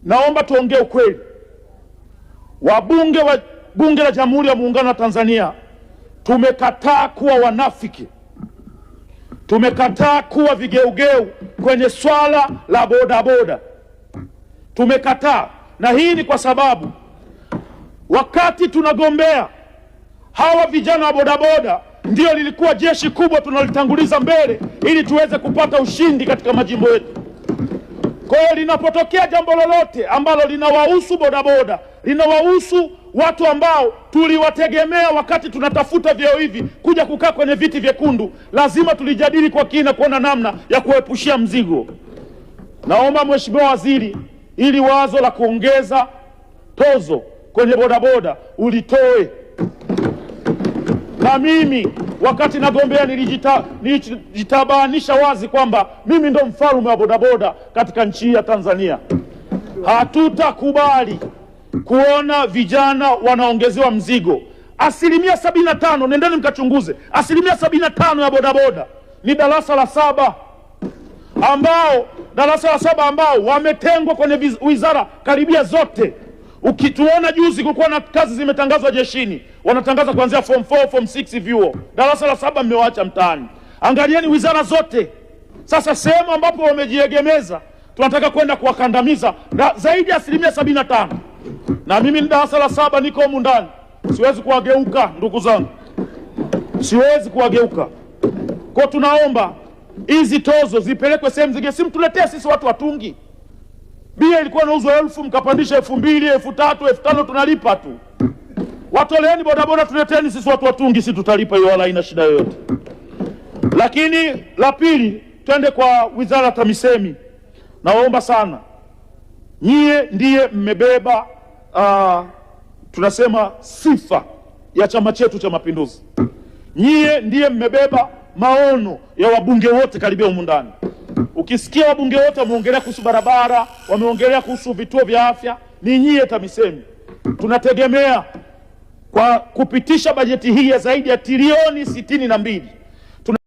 naomba tuongee ukweli. Wabunge wa Bunge la Jamhuri ya Muungano wa Tanzania tumekataa kuwa wanafiki, tumekataa kuwa vigeugeu kwenye swala la bodaboda, tumekataa. Na hii ni kwa sababu wakati tunagombea, hawa vijana wa bodaboda ndio lilikuwa jeshi kubwa tunalitanguliza mbele ili tuweze kupata ushindi katika majimbo yetu. Kwa hiyo linapotokea jambo lolote ambalo linawahusu bodaboda, linawahusu watu ambao tuliwategemea wakati tunatafuta vyeo hivi kuja kukaa kwenye viti vyekundu, lazima tulijadili kwa kina kuona namna ya kuepushia mzigo. Naomba Mheshimiwa Waziri, ili wazo la kuongeza tozo kwenye bodaboda ulitoe. Na mimi wakati nagombea nilijitabanisha wazi kwamba mimi ndo mfalme wa bodaboda katika nchi ya Tanzania. Hatutakubali kuona vijana wanaongezewa mzigo. 75%, nendeni mkachunguze, 75% ya bodaboda ni darasa la 7 ambao wametengwa kwenye wizara karibia zote. Ukituona juzi kulikuwa na kazi zimetangazwa jeshini, wanatangaza kuanzia form 4, form 6 vyuo. Darasa la 7 mmewaacha mtaani. Angalieni wizara zote. Sasa sehemu ambapo wamejiegemeza tunataka kwenda kuwakandamiza zaidi ya 75%. Na mimi ni darasa la 7 niko humu ndani. Siwezi kuwageuka ndugu zangu. Siwezi kuwageuka. Kwa tunaomba hizi tozo zipelekwe sehemu zingine, simtuletee sisi watu watungi. Bia ilikuwa inauzwa 1000 mkapandisha 2000, 3000, 5000 tunalipa tu. Watoleeni bodaboda tuleteni sisi watu watungi, sisi tutalipa hiyo, wala haina shida yoyote. Lakini la pili, twende kwa Wizara ya TAMISEMI. Naomba sana, nyie ndiye mmebeba tunasema sifa ya chama chetu cha Mapinduzi. Nyie ndiye mmebeba maono ya wabunge wote karibia humu ndani. Ukisikia wabunge wote wameongelea kuhusu barabara, wameongelea kuhusu vituo vya afya, ni nyie TAMISEMI. Tunategemea kwa kupitisha bajeti hii ya zaidi ya trilioni 62